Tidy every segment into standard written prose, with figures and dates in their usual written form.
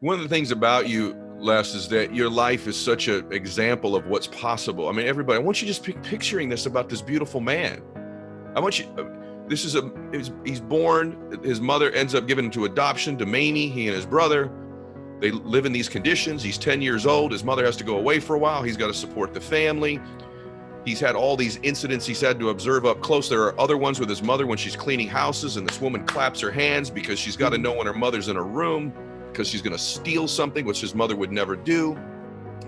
One of the things about you, Les, is that your life is such an example of what's possible. I mean, everybody, I want you to just picturing this about this beautiful man. I want you, he's born, his mother ends up giving him to adoption to Mamie, he and his brother. They live in these conditions. He's 10 years old. His mother has to go away for a while. He's got to support the family. He's had all these incidents he's had to observe up close. There are other ones with his mother when she's cleaning houses and this woman claps her hands because she's got to know when her mother's in a room because she's going to steal something, which his mother would never do.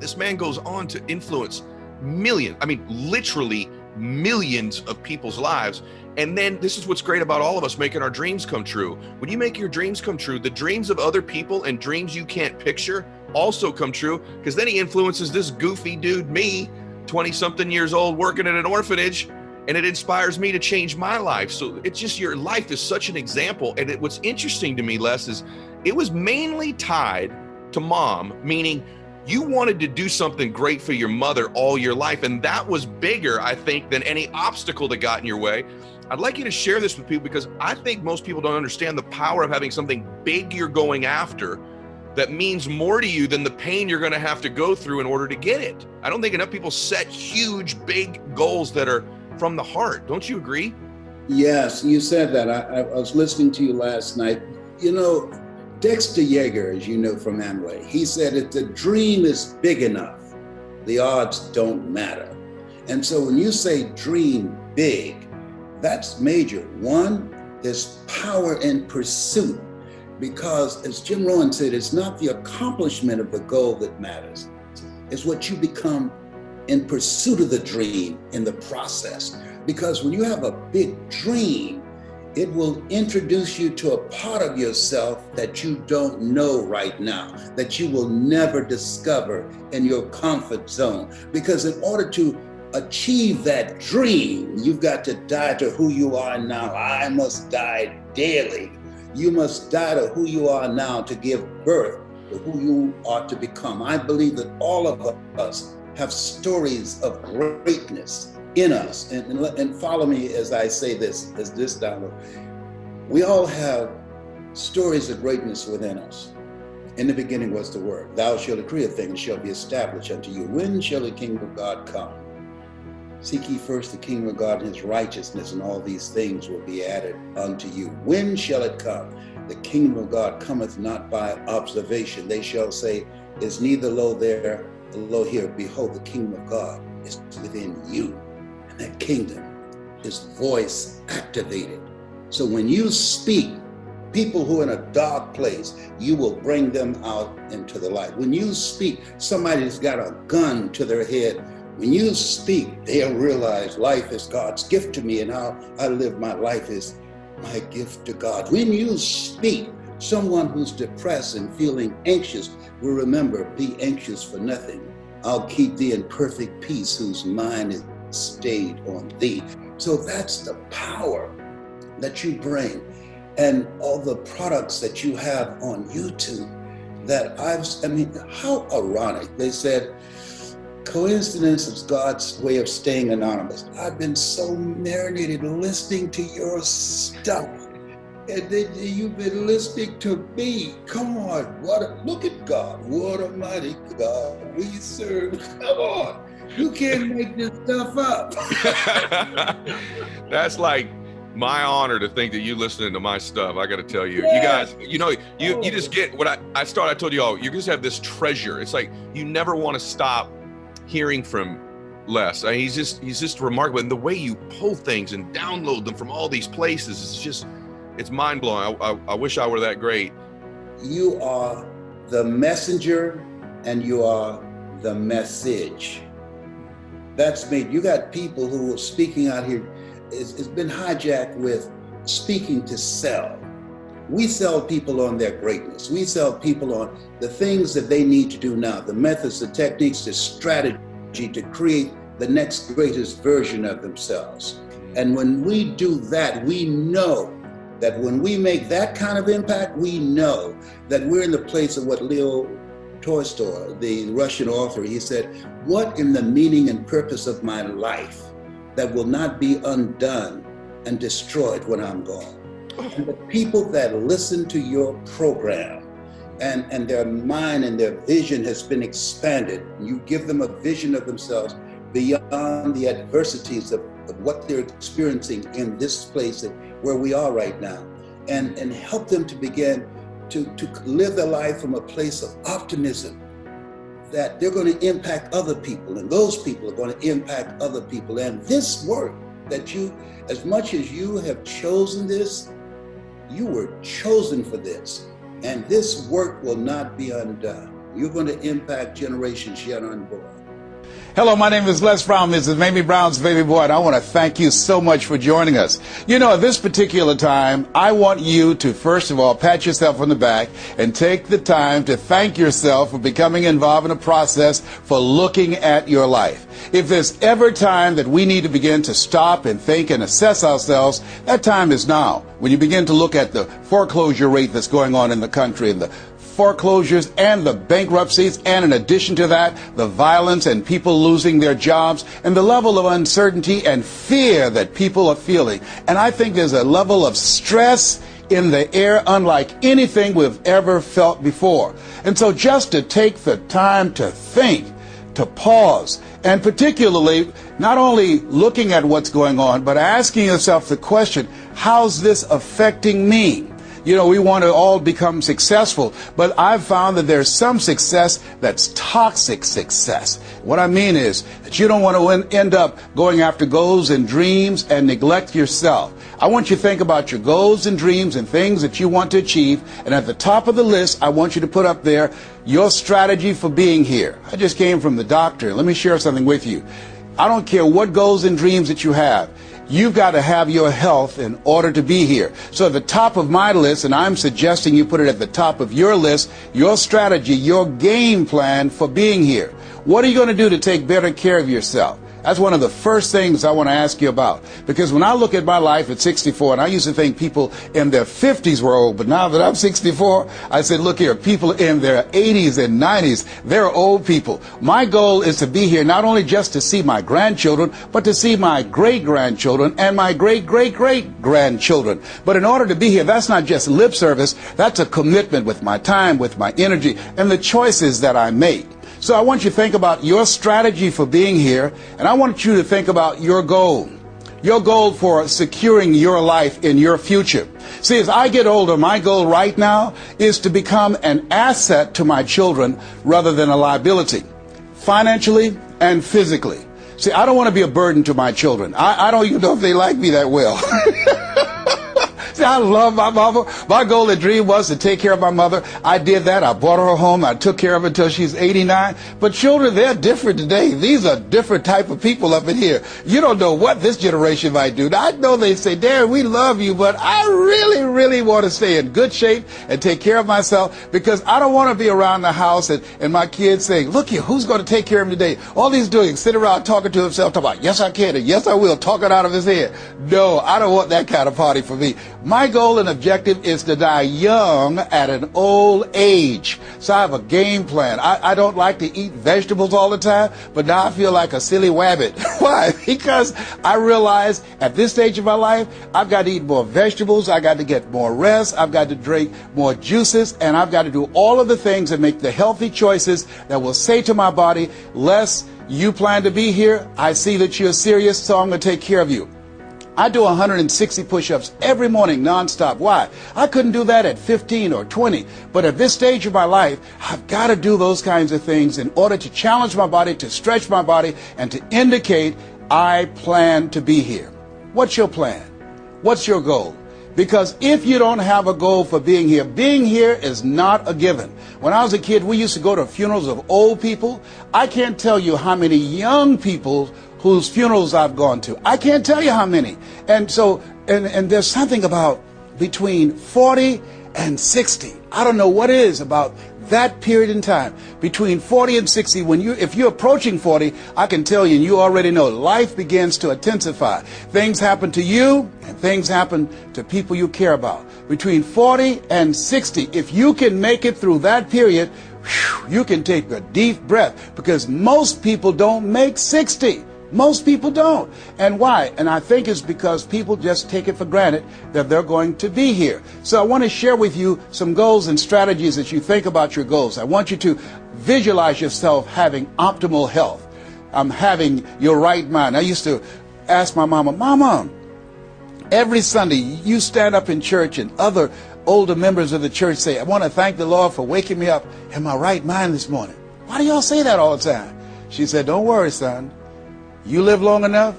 This man goes on to influence millions, I mean, literally millions of people's lives. And then this is what's great about all of us making our dreams come true. When you make your dreams come true, the dreams of other people and dreams you can't picture also come true, because then he influences this goofy dude, me, 20-something years old, working at an orphanage, and it inspires me to change my life. So it's just, your life is such an example. And what's interesting to me, Les, is it was mainly tied to mom, meaning you wanted to do something great for your mother all your life. And that was bigger, I think, than any obstacle that got in your way. I'd like you to share this with people, because I think most people don't understand the power of having something big you're going after that means more to you than the pain you're going to have to go through in order to get it. I don't think enough people set huge, big goals that are from the heart. Don't you agree? Yes, you said that. I was listening to you last night. You know, Dexter Yeager, as you know from Amway, he said if the dream is big enough, the odds don't matter. And so when you say dream big, that's major. One, there's power in pursuit, because as Jim Rohn said, it's not the accomplishment of the goal that matters. It's what you become in pursuit of the dream in the process. Because when you have a big dream, it will introduce you to a part of yourself that you don't know right now, that you will never discover in your comfort zone. Because in order to achieve that dream, you've got to die to who you are now. I must die daily. You must die to who you are now to give birth to who you are to become. I believe that all of us have stories of greatness in us. And follow me as I say this, as this download. We all have stories of greatness within us. In the beginning was the Word. Thou shalt decree a thing, it shall be established unto you. When shall the kingdom of God come? Seek ye first the kingdom of God and his righteousness, and all these things will be added unto you. When shall it come? The kingdom of God cometh not by observation. They shall say, is neither lo there, lo here. Behold, the kingdom of God is within you. And that kingdom is voice activated. So when you speak, people who are in a dark place, you will bring them out into the light. When you speak, somebody's got a gun to their head. When you speak, they'll realize life is God's gift to me, and how I live my life is my gift to God. When you speak, someone who's depressed and feeling anxious will remember, be anxious for nothing. I'll keep thee in perfect peace, whose mind is stayed on thee. So that's the power that you bring. And all the products that you have on YouTube that I mean, how ironic. They said, coincidence is God's way of staying anonymous. I've been so marinated listening to your stuff. And then you've been listening to me. Come on, look at God. What a mighty God we serve. Come on. You can't make this stuff up. That's like my honor to think that you listening to my stuff. I got to tell you, you guys, you know, you just get what I told you all, you just have this treasure. It's like, you never want to stop hearing from Les. I mean, he's just remarkable. And the way you pull things and download them from all these places, it's mind blowing. I wish I were that great. You are the messenger and you are the message. That's me. You got people who are speaking out here. It's been hijacked with speaking to sell. We sell people on their greatness. We sell people on the things that they need to do now, the methods, the techniques, the strategy to create the next greatest version of themselves. And when we do that, we know that when we make that kind of impact, we know that we're in the place of what Leo Tolstoy, the Russian author, he said, what in the meaning and purpose of my life that will not be undone and destroyed when I'm gone? And the people that listen to your program, and their mind and their vision has been expanded. You give them a vision of themselves beyond the adversities of what they're experiencing in this place where we are right now, and help them to begin to live their life from a place of optimism, that they're going to impact other people, and those people are going to impact other people. And this work that you, as much as you have chosen this, you were chosen for this. And this work will not be undone. You're going to impact generations yet unborn. Hello, my name is Les Brown, Mrs. Mamie Brown's baby boy, and I want to thank you so much for joining us. You know, at this particular time, I want you to, first of all, pat yourself on the back and take the time to thank yourself for becoming involved in a process for looking at your life. If there's ever time that we need to begin to stop and think and assess ourselves, that time is now. When you begin to look at the foreclosure rate that's going on in the country, and the foreclosures and the bankruptcies, and in addition to that, the violence and people losing their jobs, and the level of uncertainty and fear that people are feeling. And I think there's a level of stress in the air unlike anything we've ever felt before. And so just to take the time to think, to pause, and particularly not only looking at what's going on, but asking yourself the question, how's this affecting me? You know, we want to all become successful, but I've found that there's some success that's toxic success. What I mean is that you don't want to end up going after goals and dreams and neglect yourself. I want you to think about your goals and dreams and things that you want to achieve, and at the top of the list, I want you to put up there your strategy for being here. I just came from the doctor. Let me share something with you. I don't care what goals and dreams that you have. You've got to have your health in order to be here. So at the top of my list, and I'm suggesting you put it at the top of your list, your strategy, your game plan for being here. What are you going to do to take better care of yourself? That's one of the first things I want to ask you about. Because when I look at my life at 64, and I used to think people in their 50s were old, but now that I'm 64, I said, look here, people in their 80s and 90s, they're old people. My goal is to be here not only just to see my grandchildren, but to see my great-grandchildren and my great-great-great-grandchildren. But in order to be here, that's not just lip service, that's a commitment with my time, with my energy, and the choices that I make. So I want you to think about your strategy for being here, and I want you to think about your goal for securing your life in your future. See, as I get older, my goal right now is to become an asset to my children rather than a liability, financially and physically. See, I don't want to be a burden to my children. I don't even know if they like me that well. See, I love my mama. My goal and dream was to take care of my mother. I did that. I brought her home. I took care of her until she's 89. But children, they're different today. These are different type of people up in here. You don't know what this generation might do. Now, I know they say, Dad, we love you, but I really, really want to stay in good shape and take care of myself, because I don't want to be around the house and my kids saying, look here, who's going to take care of him today? All he's doing is sit around talking to himself, talking about, yes, I can, and yes, I will, talking out of his head. No, I don't want that kind of party for me. My goal and objective is to die young at an old age. So I have a game plan. I don't like to eat vegetables all the time, but now I feel like a silly wabbit. Why? Because I realize at this stage of my life, I've got to eat more vegetables, I've got to get more rest, I've got to drink more juices, and I've got to do all of the things that make the healthy choices that will say to my body, Les, you plan to be here, I see that you're serious, so I'm going to take care of you. I do 160 push-ups every morning nonstop. Why? I couldn't do that at 15 or 20. But at this stage of my life, I've got to do those kinds of things in order to challenge my body, to stretch my body, and to indicate I plan to be here. What's your plan? What's your goal? Because if you don't have a goal for being here is not a given. When I was a kid, we used to go to funerals of old people. I can't tell you how many young people whose funerals I've gone to. I can't tell you how many. And so, and there's something about between 40 and 60. I don't know what it is about that period in time. Between 40 and 60, if you're approaching 40, I can tell you, and you already know, life begins to intensify. Things happen to you, and things happen to people you care about. Between 40 and 60, if you can make it through that period, you can take a deep breath, because most people don't make 60. Most people don't. And why? And I think it's because people just take it for granted that they're going to be here. So I want to share with you some goals and strategies as you think about your goals. I want you to visualize yourself having optimal health. Having your right mind. I used to ask my Mama, every Sunday you stand up in church and other older members of the church say, I want to thank the Lord for waking me up in my right mind this morning. Why do y'all say that all the time? She said, don't worry, son. You live long enough,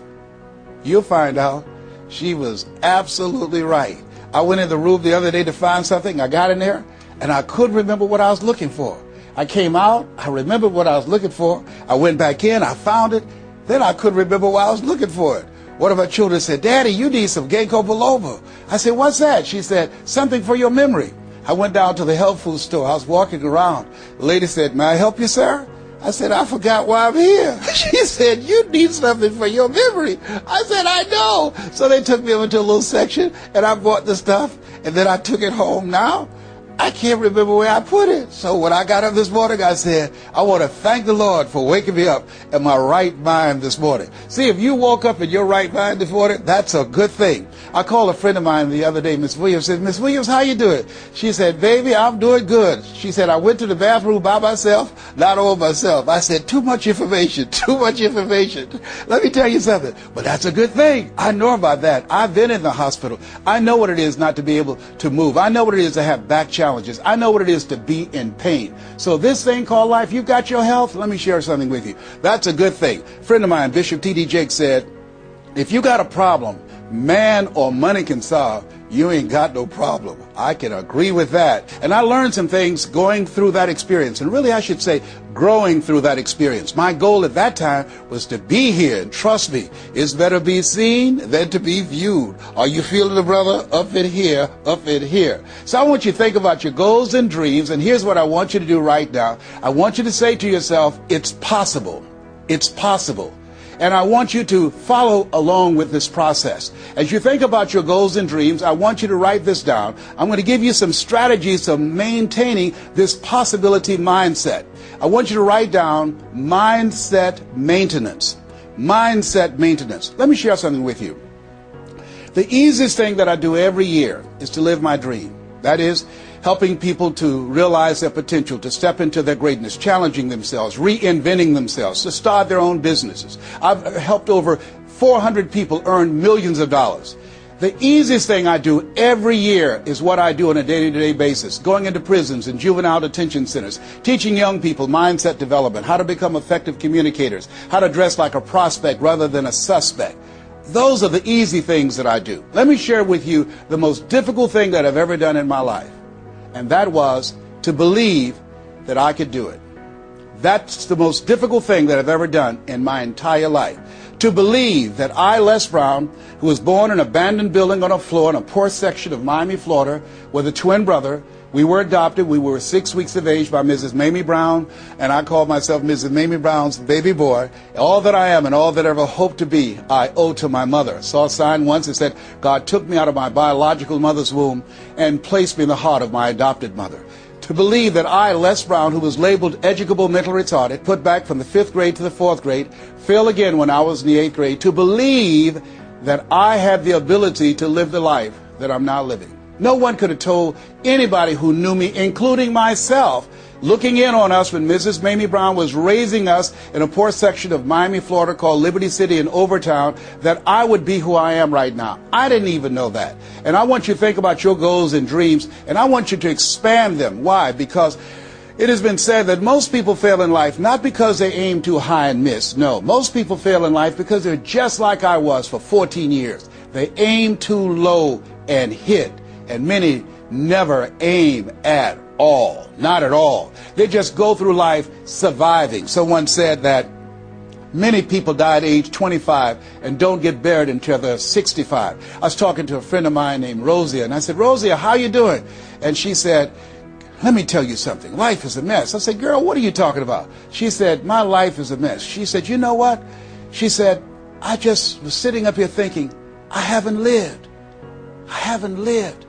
you'll find out. She was absolutely right. I went in the room the other day to find something. I got in there and I couldn't remember what I was looking for. I came out, I remembered what I was looking for. I went back in, I found it. Then I couldn't remember why I was looking for it. One of our children said, Daddy, you need some ginkgo biloba. I said, what's that? She said, something for your memory. I went down to the health food store. I was walking around. The lady said, may I help you, sir? I said, I forgot why I'm here. She said, you need something for your memory. I said, I know. So they took me over to a little section and I bought the stuff and then I took it home. Now I can't remember where I put it. So when I got up this morning, I said, I want to thank the Lord for waking me up in my right mind this morning. See, if you woke up in your right mind this morning, that's a good thing. I called a friend of mine the other day, Miss Williams, said, Miss Williams, how you doing? She said, baby, I'm doing good. She said, I went to the bathroom by myself, not all myself. I said, too much information, too much information. Let me tell you something. But that's a good thing. I know about that. I've been in the hospital. I know what it is not to be able to move. I know what it is to have back challenges. I know what it is to be in pain. So this thing called life, you've got your health. Let me share something with you. That's a good thing. A friend of mine, Bishop T.D. Jakes, said, if you got a problem man or money can solve, you ain't got no problem. I can agree with that. And I learned some things going through that experience. And really, I should say, growing through that experience. My goal at that time was to be here. And trust me, it's better be seen than to be viewed. Are you feeling it, brother? Up in here, up in here. So I want you to think about your goals and dreams. And here's what I want you to do right now. I want you to say to yourself, it's possible. It's possible. And I want you to follow along with this process. As you think about your goals and dreams, I want you to write this down. I'm going to give you some strategies of maintaining this possibility mindset. I want you to write down mindset maintenance. Mindset maintenance. Let me share something with you. The easiest thing that I do every year is to live my dream. That is, helping people to realize their potential, to step into their greatness, challenging themselves, reinventing themselves, to start their own businesses. I've helped over 400 people earn millions of dollars. The easiest thing I do every year is what I do on a day-to-day basis, going into prisons and juvenile detention centers, teaching young people mindset development, how to become effective communicators, how to dress like a prospect rather than a suspect. Those are the easy things that I do. Let me share with you the most difficult thing that I've ever done in my life. And that was to believe that I could do it. That's the most difficult thing that I've ever done in my entire life. To believe that I, Les Brown, who was born in an abandoned building on a floor in a poor section of Miami, Florida, with a twin brother. We were adopted. We were 6 weeks of age by Mrs. Mamie Brown, and I called myself Mrs. Mamie Brown's baby boy. All that I am and all that I ever hope to be, I owe to my mother. I saw a sign once that said, God took me out of my biological mother's womb and placed me in the heart of my adopted mother. To believe that I, Les Brown, who was labeled educable mental retarded, put back from the 5th grade to the 4th grade, failed again when I was in the 8th grade, to believe that I had the ability to live the life that I'm now living. No one could have told anybody who knew me, including myself, looking in on us when Mrs. Mamie Brown was raising us in a poor section of Miami, Florida called Liberty City in Overtown, that I would be who I am right now. I didn't even know that. And I want you to think about your goals and dreams, and I want you to expand them. Why? Because it has been said that most people fail in life not because they aim too high and miss. No, most people fail in life because they're just like I was for 14 years. They aim too low and hit. And many never aim at all, not at all. They just go through life surviving. Someone said that many people die at age 25 and don't get buried until they're 65. I was talking to a friend of mine named Rosia, and I said, Rosia, how you doing? And she said, let me tell you something. Life is a mess. I said, girl, what are you talking about? She said, my life is a mess. She said, you know what? She said, I just was sitting up here thinking, I haven't lived. I haven't lived.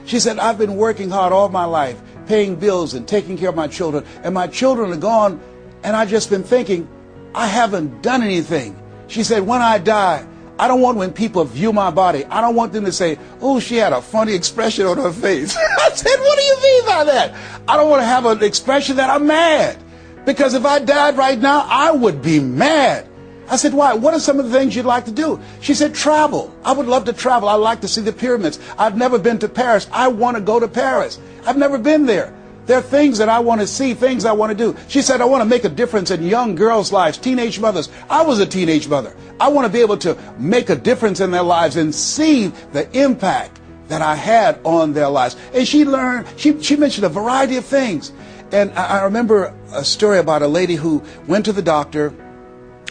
She said, I've been working hard all my life, paying bills and taking care of my children, and my children are gone, and I've just been thinking, I haven't done anything. She said, when I die, I don't want when people view my body, I don't want them to say, oh, she had a funny expression on her face. I said, what do you mean by that? I don't want to have an expression that I'm mad. Because if I died right now, I would be mad. I said, why? What are some of the things you'd like to do? She said, travel. I would love to travel. I'd like to see the pyramids. I've never been to Paris. I want to go to Paris. I've never been there. There are things that I want to see, things I want to do. She said, I want to make a difference in young girls' lives, teenage mothers. I was a teenage mother. I want to be able to make a difference in their lives and see the impact that I had on their lives. And she learned, she mentioned a variety of things. And I remember a story about a lady who went to the doctor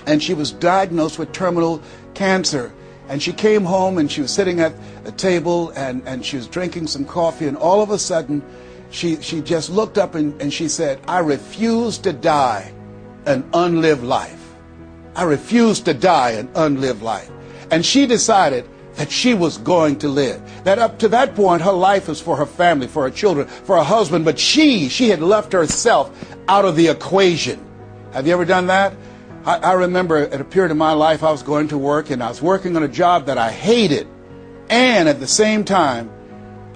and she was diagnosed with terminal cancer. And she came home and she was sitting at a table and she was drinking some coffee, and all of a sudden she just looked up and she said, I refuse to die an unlived life. I refuse to die an unlived life. And she decided that she was going to live. That up to that point, her life was for her family, for her children, for her husband, but she had left herself out of the equation. Have you ever done that? I remember at a period of my life, I was going to work and I was working on a job that I hated. And at the same time,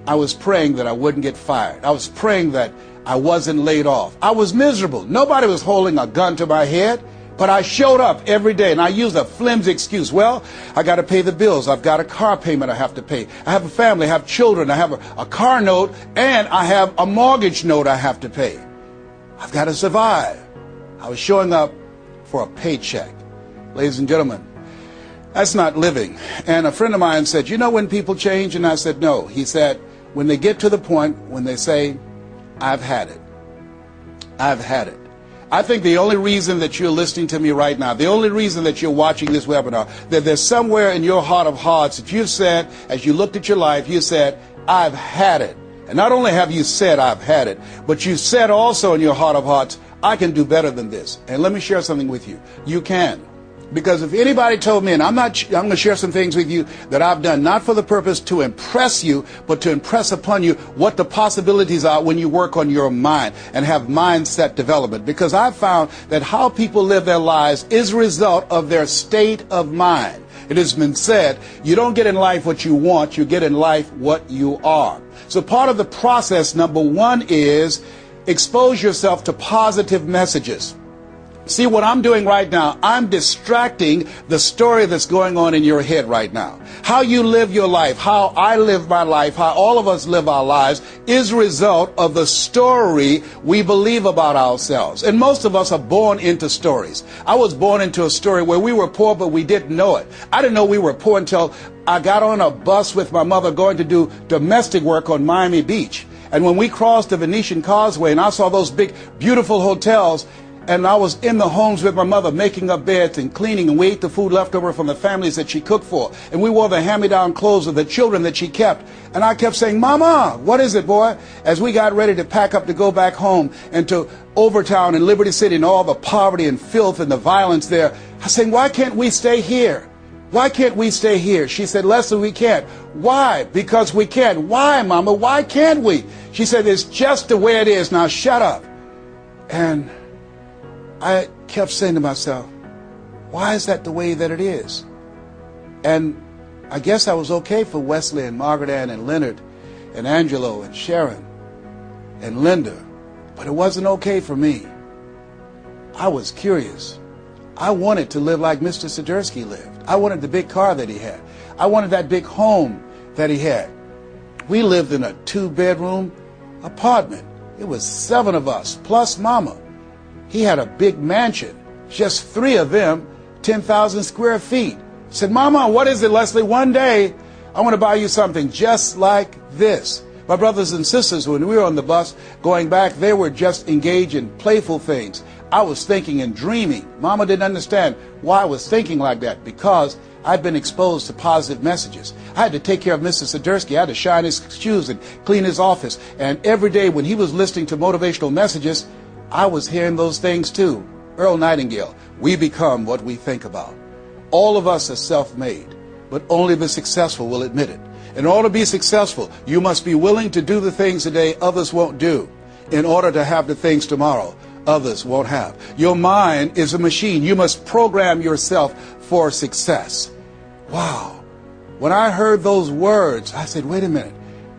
I was praying that I wouldn't get fired. I was praying that I wasn't laid off. I was miserable. Nobody was holding a gun to my head, but I showed up every day and I used a flimsy excuse. Well, I got to pay the bills. I've got a car payment I have to pay. I have a family, I have children, I have a car note, and I have a mortgage note I have to pay. I've got to survive. I was showing up for a paycheck. Ladies and gentlemen, that's not living. And a friend of mine said, you know when people change? And I said, no. He said, when they get to the point when they say, I've had it. I've had it. I think the only reason that you're listening to me right now, the only reason that you're watching this webinar, that there's somewhere in your heart of hearts that you've said, as you looked at your life, you said, I've had it. And not only have you said, I've had it, but you said also in your heart of hearts, I can do better than this. And let me share something with you. You can. Because if anybody told me, and I'm going to share some things with you that I've done, not for the purpose to impress you, but to impress upon you what the possibilities are when you work on your mind and have mindset development. Because I've found that how people live their lives is a result of their state of mind. It has been said, you don't get in life what you want, you get in life what you are. So part of the process, number one, is expose yourself to positive messages. See, what I'm doing right now, I'm distracting the story that's going on in your head right now. How you live your life, how I live my life, how all of us live our lives is a result of the story we believe about ourselves. And most of us are born into stories. I was born into a story where we were poor, but we didn't know it. I didn't know we were poor until I got on a bus with my mother going to do domestic work on Miami Beach. And when we crossed the Venetian Causeway and I saw those big, beautiful hotels, and I was in the homes with my mother making up beds and cleaning, and we ate the food left over from the families that she cooked for. And we wore the hand-me-down clothes of the children that she kept. And I kept saying, Mama, what is it, boy? As we got ready to pack up to go back home and to Overtown and Liberty City and all the poverty and filth and the violence there, I was saying, why can't we stay here? Why can't we stay here? She said, Leslie, we can't. Why? Because we can. Why, Mama? Why can't we? She said, it's just the way it is. Now shut up. And I kept saying to myself, why is that the way that it is? And I guess I was okay for Wesley and Margaret Ann and Leonard and Angelo and Sharon and Linda, but it wasn't okay for me. I was curious. I wanted to live like Mr. Sidursky lived. I wanted the big car that he had. I wanted that big home that he had. We lived in a 2-bedroom apartment. It was 7 of us, plus Mama. He had a big mansion, just 3 of them, 10,000 square feet. I said, Mama, what is it, Leslie? One day, I want to buy you something just like this. My brothers and sisters, when we were on the bus going back, they were just engaged in playful things. I was thinking and dreaming. Mama didn't understand why I was thinking like that, because I'd been exposed to positive messages. I had to take care of Mr. Sidursky. I had to shine his shoes and clean his office. And every day when he was listening to motivational messages, I was hearing those things too. Earl Nightingale, we become what we think about. All of us are self-made, but only the successful will admit it. In order to be successful, you must be willing to do the things today others won't do in order to have the things tomorrow others won't have. Your mind is a machine. You must program yourself for success. Wow. When I heard those words, I said, wait a minute.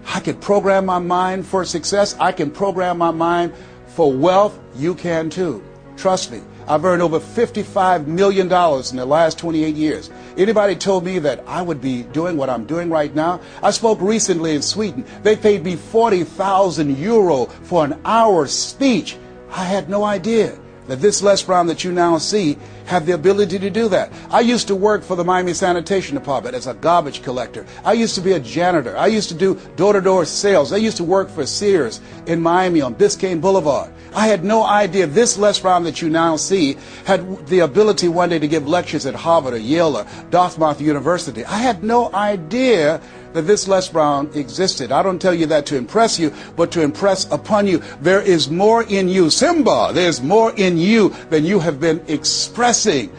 I can program my mind for success. I can program my mind for wealth. You can too. Trust me. I've earned over $55 million in the last 28 years. Anybody told me that I would be doing what I'm doing right now? I spoke recently in Sweden. They paid me 40,000 euro for an hour speech. I had no idea that this Les Brown that you now see had the ability to do that. I used to work for the Miami Sanitation Department as a garbage collector. I used to be a janitor. I used to do door-to-door sales. I used to work for Sears in Miami on Biscayne Boulevard. I had no idea this Les Brown that you now see had the ability one day to give lectures at Harvard or Yale or Dartmouth University. I had no idea that this Les Brown existed. I don't tell you that to impress you, but to impress upon you. There is more in you. Simba, there's more in you than you have been expressing.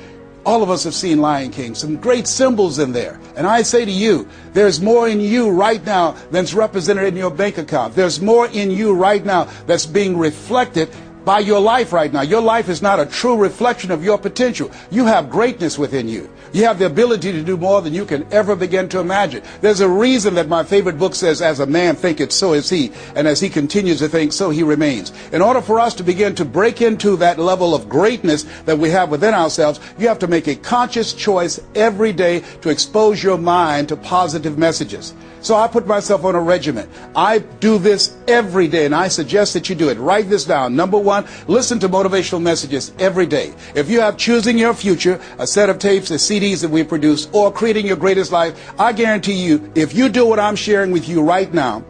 All of us have seen Lion King, some great symbols in there. And I say to you, there's more in you right now than's represented in your bank account. There's more in you right now that's being reflected by your life right now. Your life is not a true reflection of your potential. You have greatness within you. You have the ability to do more than you can ever begin to imagine. There's a reason that my favorite book says, as a man thinketh, so is he. And as he continues to think, so he remains. In order for us to begin to break into that level of greatness that we have within ourselves, you have to make a conscious choice every day to expose your mind to positive messages. So I put myself on a regimen. I do this every day, and I suggest that you do it. Write this down. Number one, listen to motivational messages every day. If you have Choosing Your Future, a set of tapes, the CDs that we produce, or Creating Your Greatest Life, I guarantee you, if you do what I'm sharing with you right now,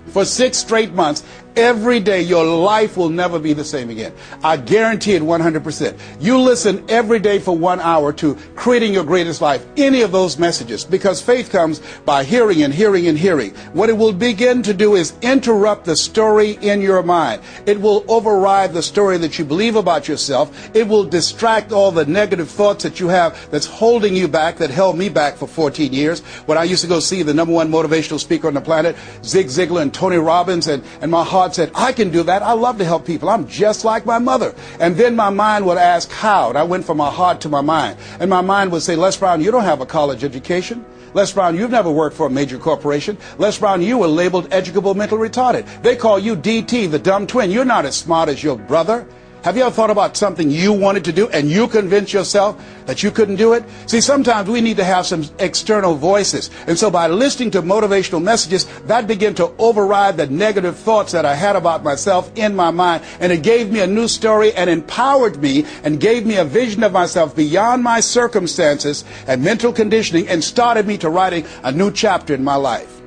for 6 straight months, every day, your life will never be the same again. I guarantee it 100%. You listen every day for 1 hour to Creating Your Greatest Life, any of those messages, because faith comes by hearing and hearing and hearing. What it will begin to do is interrupt the story in your mind. It will override the story that you believe about yourself. It will distract all the negative thoughts that you have that's holding you back, that held me back for 14 years. When I used to go see the #1 motivational speaker on the planet, Zig Ziglar and Tony Robbins, and my heart said, I can do that. I love to help people. I'm just like my mother. And then my mind would ask how. And I went from my heart to my mind. And my mind would say, Les Brown, you don't have a college education. Les Brown, you've never worked for a major corporation. Les Brown, you were labeled educable mental retarded. They call you DT, the dumb twin. You're not as smart as your brother. Have you ever thought about something you wanted to do and you convinced yourself that you couldn't do it? See, sometimes we need to have some external voices. And so by listening to motivational messages, that began to override the negative thoughts that I had about myself in my mind. And it gave me a new story and empowered me and gave me a vision of myself beyond my circumstances and mental conditioning and started me to writing a new chapter in my life.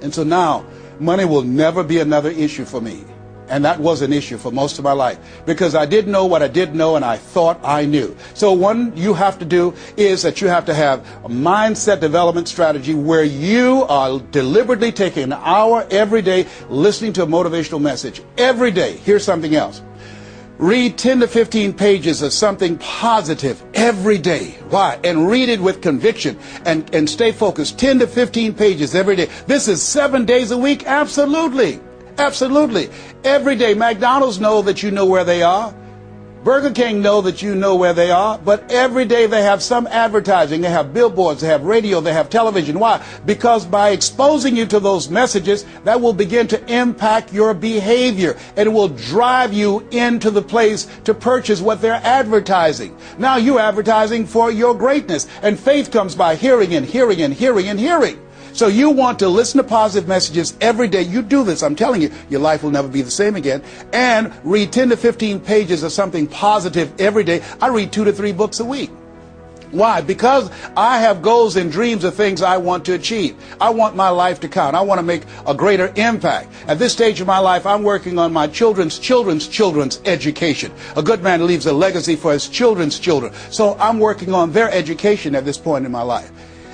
And so now, money will never be another issue for me. And that was an issue for most of my life because I didn't know what I didn't know and I thought I knew. So one you have to do is that you have to have a mindset development strategy where you are deliberately taking an hour every day listening to a motivational message. Every day. Here's something else. Read 10 to 15 pages of something positive every day. Why? And read it with conviction and stay focused. 10 to 15 pages every day. This is 7 days a week? Absolutely. Absolutely. Every day. McDonald's know that you know where they are. Burger King know that you know where they are. But every day they have some advertising. They have billboards. They have radio. They have television. Why? Because by exposing you to those messages, that will begin to impact your behavior. And it will drive you into the place to purchase what they're advertising. Now you're advertising for your greatness. And faith comes by hearing and hearing and hearing and hearing. So you want to listen to positive messages every day. You do this, I'm telling you, your life will never be the same again. And read 10 to 15 pages of something positive every day. I read 2 to 3 books a week. Why? Because I have goals and dreams of things I want to achieve. I want my life to count. I want to make a greater impact. At this stage of my life, I'm working on my children's education. A good man leaves a legacy for his children's children. So I'm working on their education at this point in my life.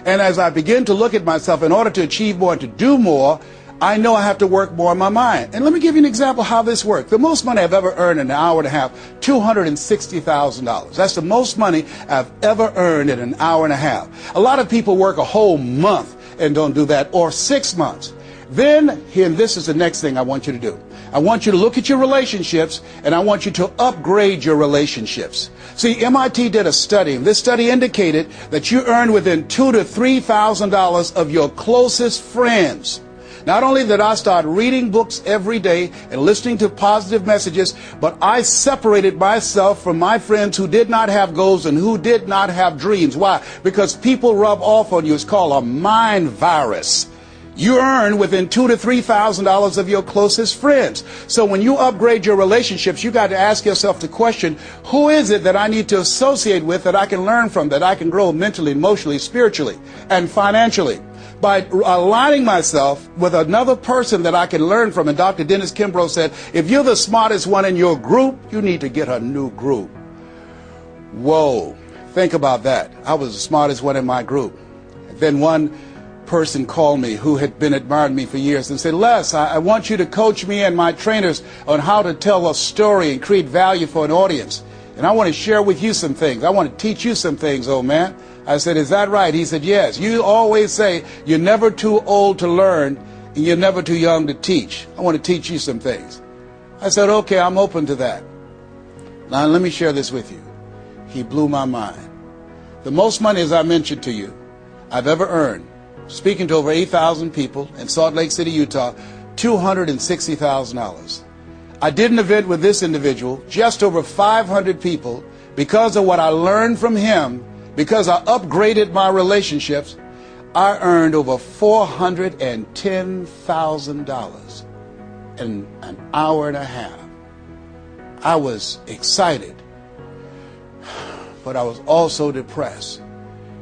And as I begin to look at myself, in order to achieve more and to do more, I know I have to work more on my mind. And let me give you an example how this works. The most money I've ever earned in an hour and a half, $260,000. That's the most money I've ever earned in an hour and a half. A lot of people work a whole month and don't do that, or 6 months. Then, here, and this is the next thing I want you to do. I want you to look at your relationships, and I want you to upgrade your relationships. See, MIT did a study, and this study indicated that you earn within $2,000 to $3,000 of your closest friends. Not only did I start reading books every day and listening to positive messages, but I separated myself from my friends who did not have goals and who did not have dreams. Why? Because people rub off on you. It's called a mind virus. You earn within $2,000 to $3,000 of your closest friends. So when you upgrade your relationships, you got to ask yourself the question, who is it that I need to associate with, that I can learn from, that I can grow mentally, emotionally, spiritually, and financially? By aligning myself with another person that I can learn from. And Dr. Dennis Kimbrough said, if you're the smartest one in your group, you need to get a new group. Whoa, think about that. I was the smartest one in my group. Then one person called me who had been admiring me for years and said, Les, I want you to coach me and my trainers on how to tell a story and create value for an audience. And I want to share with you some things. I want to teach you some things, old man. I said, is that right? He said, yes. You always say you're never too old to learn and you're never too young to teach. I want to teach you some things. I said, okay, I'm open to that. Now, let me share this with you. He blew my mind. The most money, as I mentioned to you, I've ever earned, speaking to over 8,000 people in Salt Lake City, Utah, $260,000. I did an event with this individual, just over 500 people, because of what I learned from him. Because I upgraded my relationships, I earned over $410,000 in an hour and a half. I was excited, but I was also depressed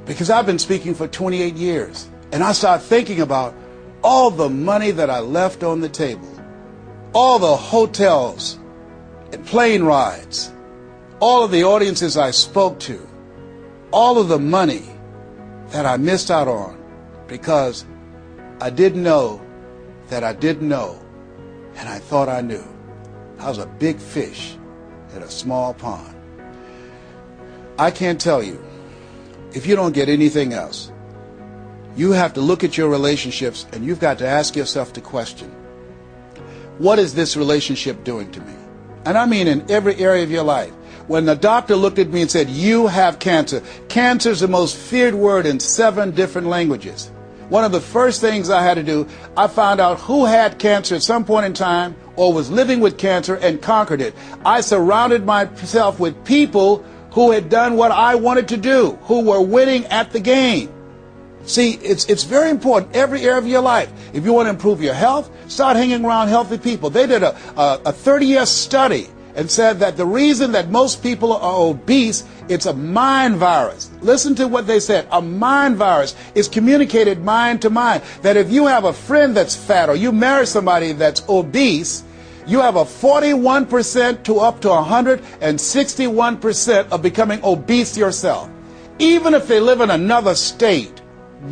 because I've been speaking for 28 years. And I started thinking about all the money that I left on the table, all the hotels and plane rides, all of the audiences I spoke to, all of the money that I missed out on because I didn't know that I didn't know, and I thought I knew. I was a big fish in a small pond. I can't tell you, if you don't get anything else, you have to look at your relationships and you've got to ask yourself the question, what is this relationship doing to me? And I mean in every area of your life. When the doctor looked at me and said, you have cancer. Cancer is the most feared word in 7 different languages. One of the first things I had to do, I found out who had cancer at some point in time or was living with cancer and conquered it. I surrounded myself with people who had done what I wanted to do, who were winning at the game. See, it's very important, every area of your life. If you want to improve your health, start hanging around healthy people. They did a 30-year study and said that the reason that most people are obese, it's a mind virus. Listen to what they said. A mind virus is communicated mind to mind. That if you have a friend that's fat or you marry somebody that's obese, you have a 41% to up to 161% of becoming obese yourself. Even if they live in another state.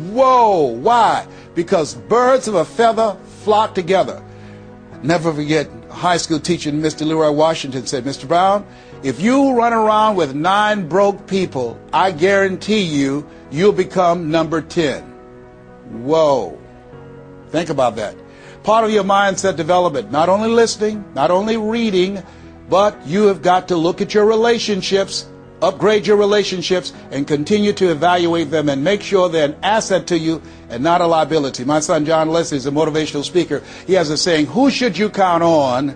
Whoa, why? Because birds of a feather flock together. Never forget, a high school teacher, Mr. Leroy Washington, said, Mr. Brown, if you run around with 9 broke people, I guarantee you, you'll become number 10. Whoa. Think about that. Part of your mindset development, not only listening, not only reading, but you have got to look at your relationships, upgrade your relationships, and continue to evaluate them and make sure they're an asset to you and not a liability. My son John Leslie is a motivational speaker. He has a saying, who should you count on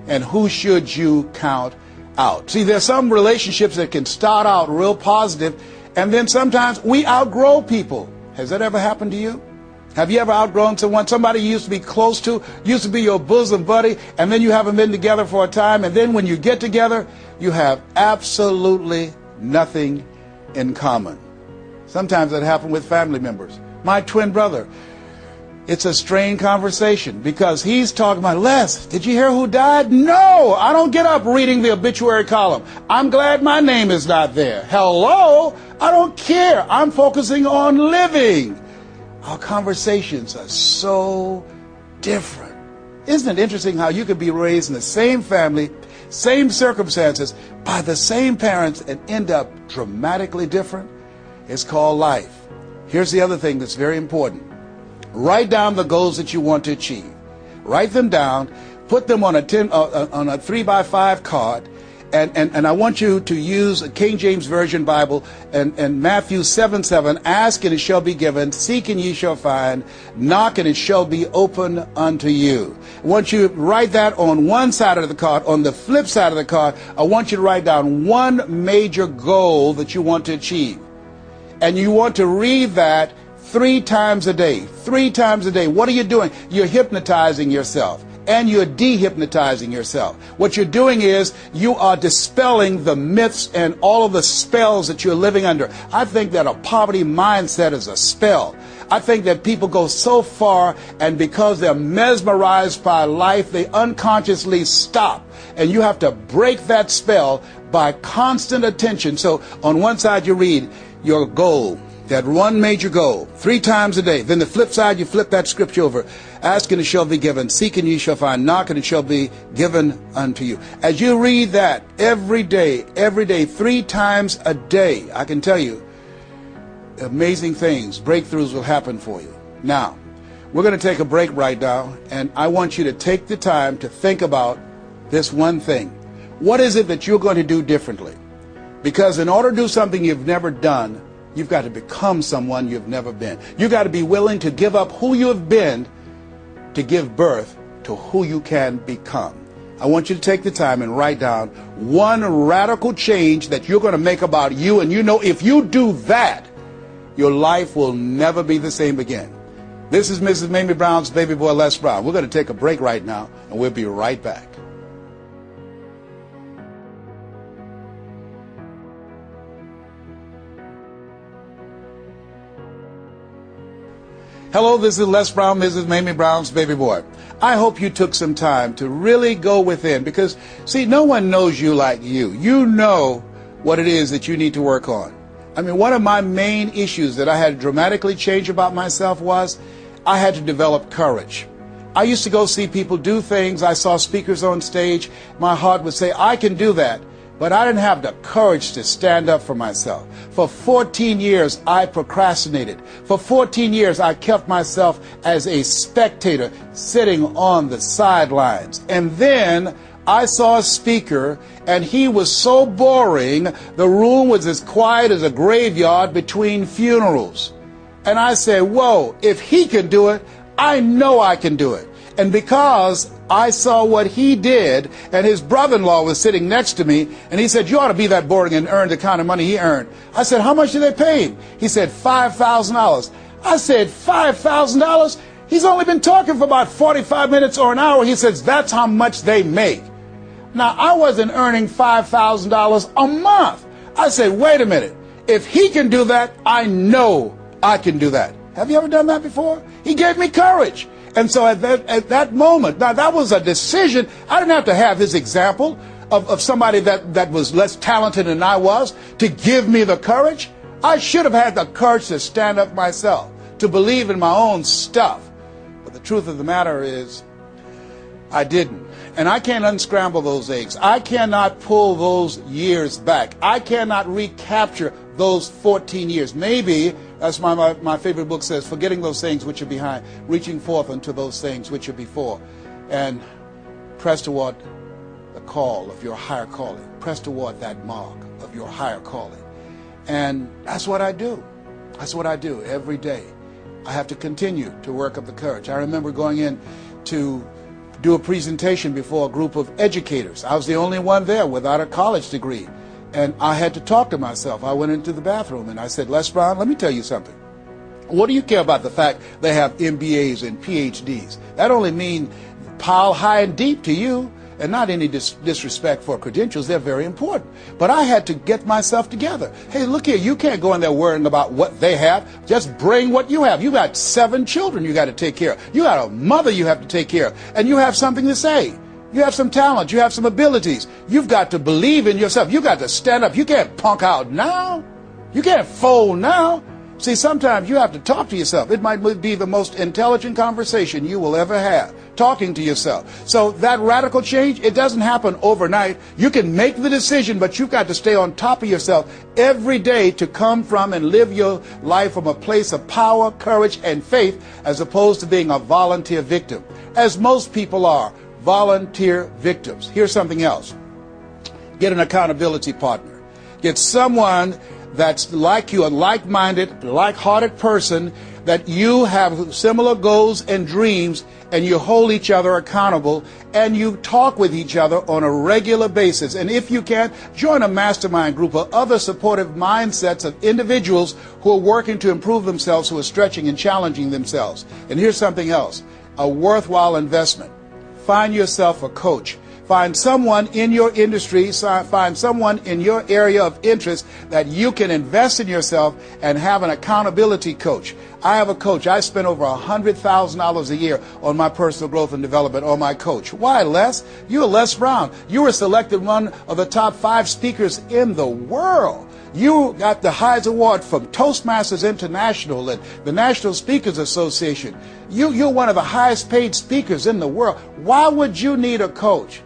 and who should you count out? See, there's some relationships that can start out real positive, and then sometimes we outgrow people. Has that ever happened to you? Have you ever outgrown someone? Somebody you used to be close to, used to be your bosom buddy, and then you haven't been together for a time, and then when you get together, you have absolutely nothing in common. Sometimes that happens with family members. My twin brother, it's a strained conversation because he's talking about, Les, did you hear who died? No, I don't get up reading the obituary column. I'm glad my name is not there. Hello, I don't care. I'm focusing on living. Our conversations are so different. Isn't it interesting how you could be raised in the same family, same circumstances, by the same parents and end up dramatically different? It's called life. Here's the other thing that's very important. Write down the goals that you want to achieve. Write them down. put them on a 3x5 card, and I want you to use a King James Version Bible and Matthew 7:7. Ask and it shall be given, seek and ye shall find, knock and it shall be open unto you. I want you to write that on one side of the card. On the flip side of the card, I want you to write down one major goal that you want to achieve. And you want to read that 3 times a day. 3 times a day. What are you doing? You're hypnotizing yourself. And you're dehypnotizing yourself. What you're doing is you are dispelling the myths and all of the spells that you're living under. I think that a poverty mindset is a spell. I think that people go so far, and because they're mesmerized by life, they unconsciously stop. And you have to break that spell by constant attention. So on one side you read your goal, that one major goal, 3 times a day. Then the flip side, you flip that scripture over. Ask and it shall be given. Seek and ye shall find. Knock and it shall be given unto you. As you read that every day, 3 times a day, I can tell you, amazing things, breakthroughs will happen for you. Now, we're going to take a break right now, and I want you to take the time to think about this one thing. What is it that you're going to do differently? Because in order to do something you've never done, you've got to become someone you've never been. You've got to be willing to give up who you have been to give birth to who you can become. I want you to take the time and write down one radical change that you're going to make about you. And you know, if you do that, your life will never be the same again. This is Mrs. Mamie Brown's baby boy, Les Brown. We're going to take a break right now, and we'll be right back. Hello, this is Les Brown, Mrs. Mamie Brown's baby boy. I hope you took some time to really go within, because, see, no one knows you like you. You know what it is that you need to work on. I mean, one of my main issues that I had to dramatically change about myself was I had to develop courage. I used to go see people do things. I saw speakers on stage. My heart would say, I can do that. But I didn't have the courage to stand up for myself. For 14 years, I procrastinated. For 14 years, I kept myself as a spectator sitting on the sidelines. And then I saw a speaker, and he was so boring, the room was as quiet as a graveyard between funerals. And I said, whoa, if he can do it, I know I can do it. And because I saw what he did, and his brother-in-law was sitting next to me, and he said, you ought to be that boring and earn the kind of money he earned. I said, how much did they pay him? He said, $5,000. I said, $5,000? He's only been talking for about 45 minutes or an hour. He says, that's how much they make. Now, I wasn't earning $5,000 a month. I said, wait a minute. If he can do that, I know I can do that. Have you ever done that before? He gave me courage. And so at that moment, now that was a decision. I didn't have to have his example of somebody that was less talented than I was to give me the courage. I should have had the courage to stand up myself, to believe in my own stuff. But the truth of the matter is, I didn't. And I can't unscramble those eggs. I cannot pull those years back. I cannot recapture those 14 years. Maybe, as my favorite book says, forgetting those things which are behind, reaching forth unto those things which are before, and press toward the call of your higher calling. Press toward that mark of your higher calling. And that's what I do. That's what I do every day. I have to continue to work up the courage. I remember going in to do a presentation before a group of educators. I was the only one there without a college degree. And I had to talk to myself. I went into the bathroom and I said, Les Brown, let me tell you something. What do you care about the fact they have MBAs and PhDs? That only means pile high and deep to you, and not any disrespect for credentials. They're very important. But I had to get myself together. Hey, look here, you can't go in there worrying about what they have. Just bring what you have. You got 7 children you got to take care of. You got a mother you have to take care of. And you have something to say. You have some talent. You have some abilities. You've got to believe in yourself. You got to stand up. You can't punk out now. You can't fold now. See, sometimes you have to talk to yourself. It might be the most intelligent conversation you will ever have, talking to yourself. So that radical change, it doesn't happen overnight. You can make the decision, but you've got to stay on top of yourself every day to come from and live your life from a place of power, courage, and faith, as opposed to being a volunteer victim, as most people are. volunteer victims. Here's something else. Get an accountability partner. Get someone that's like you, a like-minded, like-hearted person, that you have similar goals and dreams, and you hold each other accountable, and you talk with each other on a regular basis. And if you can, join a mastermind group of other supportive mindsets of individuals who are working to improve themselves, who are stretching and challenging themselves. And here's something else, a worthwhile investment. Find yourself a coach. Find someone in your industry, find someone in your area of interest that you can invest in yourself and have an accountability coach. I have a coach. I spend over $100,000 a year on my personal growth and development on my coach. Why, Les? You're Les Brown. You were selected one of the top 5 speakers in the world. You got the highest award from Toastmasters International and the National Speakers Association. You're one of the highest paid speakers in the world. Why would you need a coach?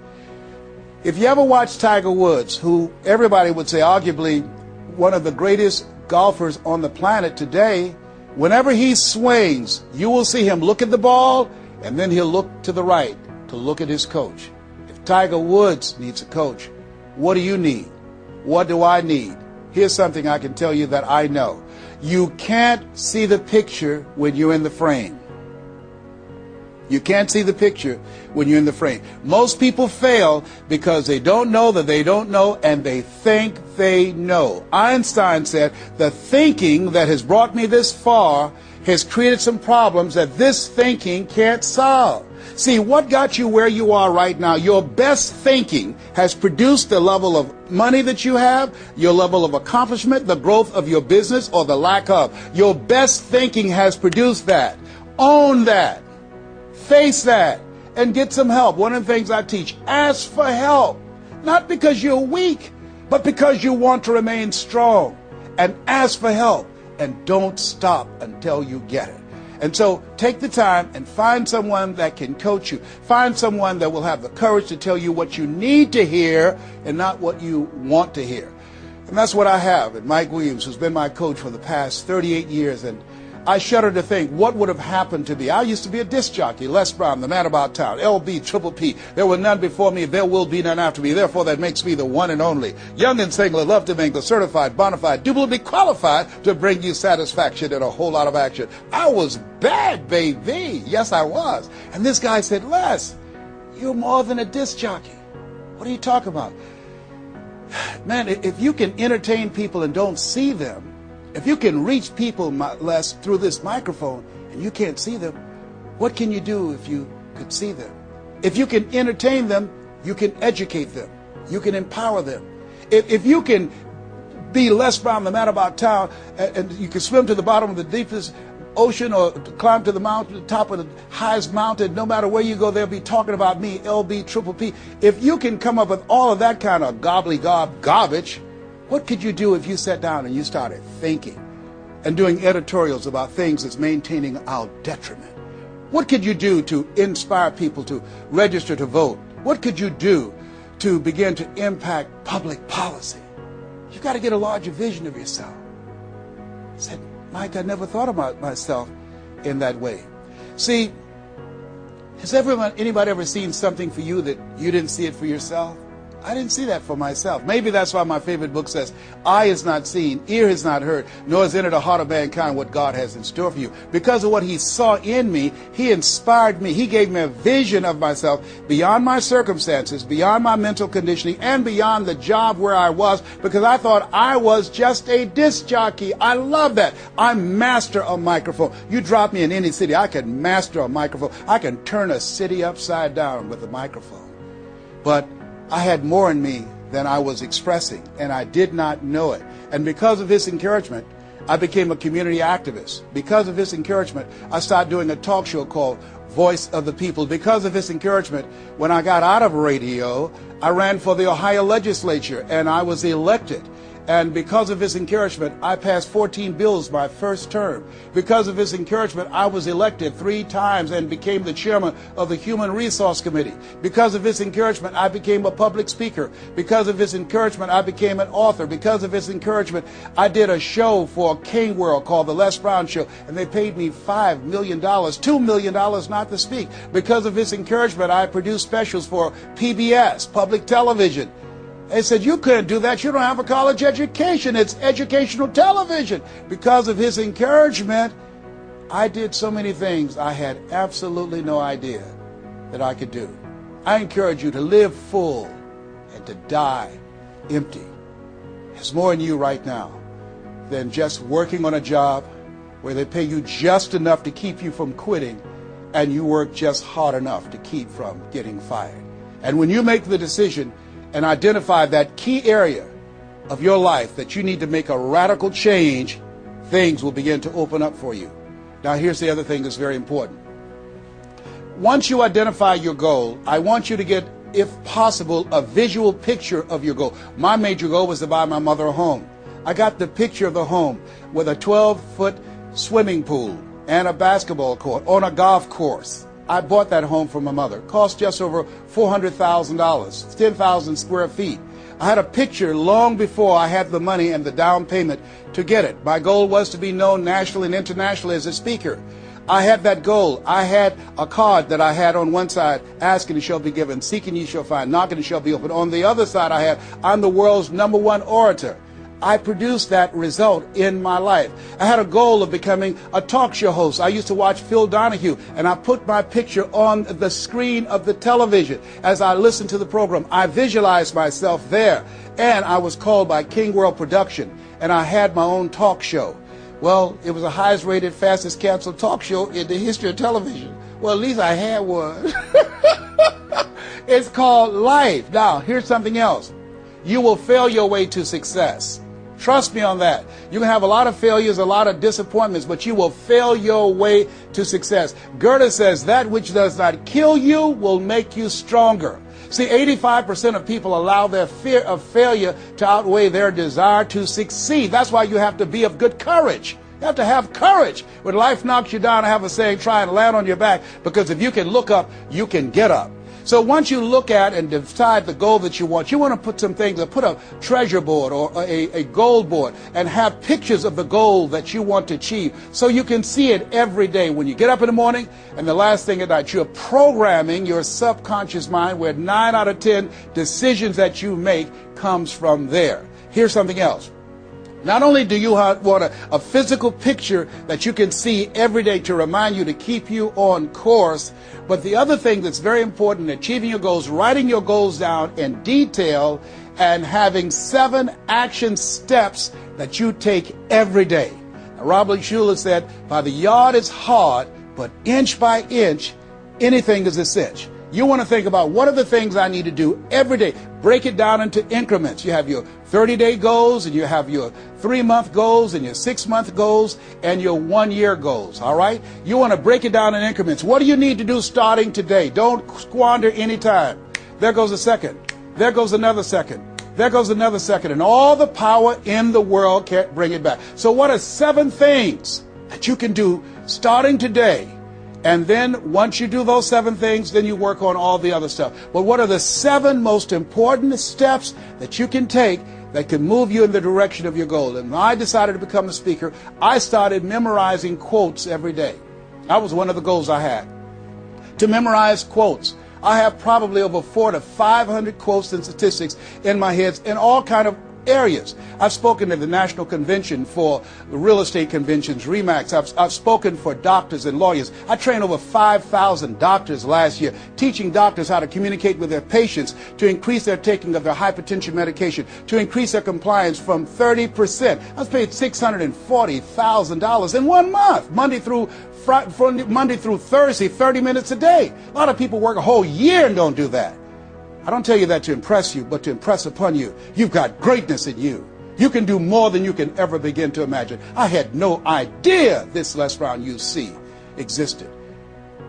If you ever watch Tiger Woods, who everybody would say arguably one of the greatest golfers on the planet today, whenever he swings, you will see him look at the ball and then he'll look to the right to look at his coach. If Tiger Woods needs a coach, what do you need? What do I need? Here's something I can tell you that I know. You can't see the picture when you're in the frame. You can't see the picture when you're in the frame. Most people fail because they don't know that they don't know, and they think they know. Einstein said, the thinking that has brought me this far has created some problems that this thinking can't solve. See, what got you where you are right now? Your best thinking has produced the level of money that you have, your level of accomplishment, the growth of your business, or the lack of. Your best thinking has produced that. Own that. Face that and get some help. One of the things I teach, ask for help, not because you're weak, but because you want to remain strong. And ask for help and don't stop until you get it. And so take the time and find someone that can coach you. Find someone that will have the courage to tell you what you need to hear and not what you want to hear. And that's what I have in Mike Williams, who's been my coach for the past 38 years. And I shudder to think what would have happened to me. I used to be a disc jockey, Les Brown, the man about town, LB, Triple P. There were none before me, there will be none after me. Therefore, that makes me the one and only. Young and single, love to mingle, certified, bona fide, duly qualified to bring you satisfaction and a whole lot of action. I was bad, baby. Yes, I was. And this guy said, Les, you're more than a disc jockey. What are you talking about? Man, if you can entertain people and don't see them, if you can reach people, Les, through this microphone and you can't see them, what can you do if you could see them? If you can entertain them, you can educate them. You can empower them. If you can be Les Brown, the man about town, and you can swim to the bottom of the deepest ocean or climb to the mountain, the top of the highest mountain, no matter where you go, they'll be talking about me, LB, Triple P. If you can come up with all of that kind of gobbly-gob garbage, what could you do if you sat down and you started thinking and doing editorials about things that's maintaining our detriment? What could you do to inspire people to register to vote? What could you do to begin to impact public policy? You've got to get a larger vision of yourself. I said, Mike, I never thought about myself in that way. See, has anybody ever seen something for you that you didn't see it for yourself? I didn't see that for myself. Maybe that's why my favorite book says, eye has not seen, ear has not heard, nor has entered the heart of mankind what God has in store for you. Because of what he saw in me, he inspired me. He gave me a vision of myself beyond my circumstances, beyond my mental conditioning, and beyond the job where I was, because I thought I was just a disc jockey. I love that. I'm master of microphone. You drop me in any city, I can master a microphone. I can turn a city upside down with a microphone. But I had more in me than I was expressing, and I did not know it. And because of his encouragement, I became a community activist. Because of his encouragement, I started doing a talk show called Voice of the People. Because of his encouragement, when I got out of radio, I ran for the Ohio legislature, and I was elected. And because of his encouragement, I passed 14 bills my first term. Because of his encouragement, I was elected 3 times and became the chairman of the Human Resource Committee. Because of his encouragement, I became a public speaker. Because of his encouragement, I became an author. Because of his encouragement, I did a show for King World called The Les Brown Show, and they paid me $5 million, $2 million not to speak. Because of his encouragement, I produced specials for PBS, public television. They said, you couldn't do that. You don't have a college education. It's educational television. Because of his encouragement, I did so many things I had absolutely no idea that I could do. I encourage you to live full and to die empty. There's more in you right now than just working on a job where they pay you just enough to keep you from quitting and you work just hard enough to keep from getting fired. And when you make the decision and identify that key area of your life that you need to make a radical change, things will begin to open up for you. Now, here's the other thing that's very important. Once you identify your goal, I want you to get, if possible, a visual picture of your goal. My major goal was to buy my mother a home. I got the picture of the home with a 12-foot swimming pool and a basketball court on a golf course. I bought that home for my mother. It cost just over $400,000, 10,000 square feet. I had a picture long before I had the money and the down payment to get it. My goal was to be known nationally and internationally as a speaker. I had that goal. I had a card that I had on one side, asking you shall be given, seeking you shall find, knocking you shall be opened. On the other side I had, I'm the world's #1 orator. I produced that result in my life. I had a goal of becoming a talk show host. I used to watch Phil Donahue, and I put my picture on the screen of the television. As I listened to the program, I visualized myself there, and I was called by King World Production, and I had my own talk show. Well, it was the highest rated, fastest canceled talk show in the history of television. Well, at least I had one. It's called life. Now, here's something else. You will fail your way to success. Trust me on that. You can have a lot of failures, a lot of disappointments, but you will fail your way to success. Goethe says that which does not kill you will make you stronger. See, 85% of people allow their fear of failure to outweigh their desire to succeed. That's why you have to be of good courage. You have to have courage. When life knocks you down, I have a saying, try and land on your back, because if you can look up, you can get up. So once you look at and decide the goal that you want to put some things, or put a treasure board or a goal board and have pictures of the goal that you want to achieve so you can see it every day when you get up in the morning and the last thing at night. You're programming your subconscious mind where 9 out of 10 decisions that you make comes from there. Here's something else. Not only do you want a physical picture that you can see every day to remind you to keep you on course, but the other thing that's very important in achieving your goals, writing your goals down in detail and having 7 action steps that you take every day. Now, Robert Schuller said, by the yard it's hard, but inch by inch, anything is a cinch. You want to think about what are the things I need to do every day. Break it down into increments. You have your 30-day goals, and you have your 3-month goals, and your 6-month goals, and your 1-year goals, all right? You want to break it down in increments. What do you need to do starting today? Don't squander any time. There goes a second. There goes another second. There goes another second. And all the power in the world can't bring it back. So what are 7 things that you can do starting today? And then once you do those 7 things, then you work on all the other stuff. But what are the 7 most important steps that you can take that can move you in the direction of your goal? And when I decided to become a speaker, I started memorizing quotes every day. That was one of the goals I had, to memorize quotes. I have probably over 400 to 500 quotes and statistics in my head in all kind of areas. I've spoken at the National Convention for real estate conventions, RE/MAX. I've spoken for doctors and lawyers. I trained over 5,000 doctors last year, teaching doctors how to communicate with their patients to increase their taking of their hypertension medication, to increase their compliance from 30%. I was paid $640,000 in 1 month, Monday through Thursday, 30 minutes a day. A lot of people work a whole year and don't do that. I don't tell you that to impress you, but to impress upon you. You've got greatness in you. You can do more than you can ever begin to imagine. I had no idea this Les Brown you see existed.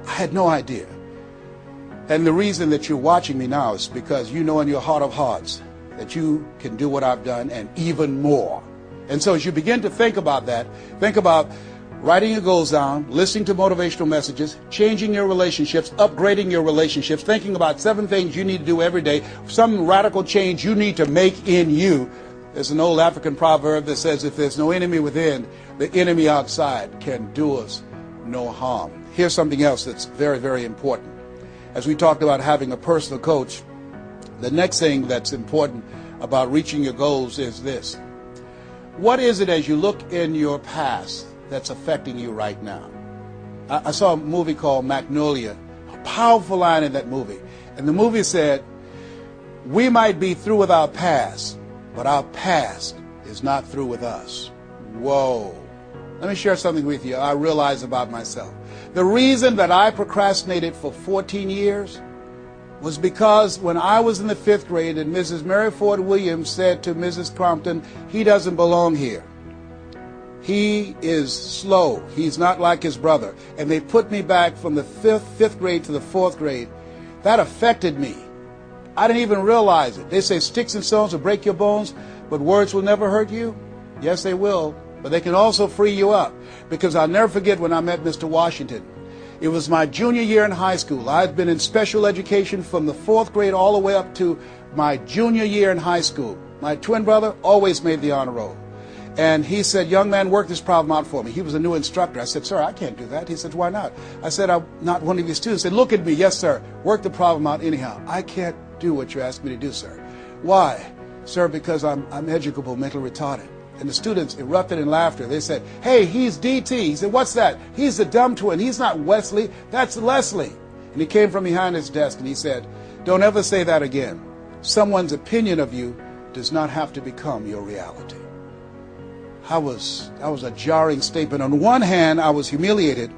I had no idea. And the reason that you're watching me now is because you know in your heart of hearts that you can do what I've done and even more. And so as you begin to think about that, think about writing your goals down, listening to motivational messages, changing your relationships, upgrading your relationships, thinking about 7 things you need to do every day, some radical change you need to make in you. There's an old African proverb that says, if there's no enemy within, the enemy outside can do us no harm. Here's something else that's very, very important. As we talked about having a personal coach, the next thing that's important about reaching your goals is this. What is it as you look in your past that's affecting you right now? I saw a movie called Magnolia, a powerful line in that movie. And the movie said, we might be through with our past, but our past is not through with us. Whoa. Let me share something with you I realized about myself. The reason that I procrastinated for 14 years was because when I was in the 5th grade and Mrs. Mary Ford Williams said to Mrs. Crompton, he doesn't belong here. He is slow. He's not like his brother. And they put me back from the 5th grade to the 4th grade. That affected me. I didn't even realize it. They say sticks and stones will break your bones, but words will never hurt you. Yes, they will. But they can also free you up. Because I'll never forget when I met Mr. Washington. It was my junior year in high school. I had been in special education from the 4th grade all the way up to my junior year in high school. My twin brother always made the honor roll. And he said, young man, work this problem out for me. He was a new instructor. I said, sir, I can't do that. He said, why not? I said, I'm not one of your students. He said, look at me. Yes, sir. Work the problem out anyhow. I can't do what you asked me to do, sir. Why? Sir, because I'm educable, mentally retarded. And the students erupted in laughter. They said, hey, he's DT. He said, what's that? He's the dumb twin. He's not Wesley. That's Leslie. And he came from behind his desk and he said, don't ever say that again. Someone's opinion of you does not have to become your reality. That was a jarring statement. On one hand, I was humiliated,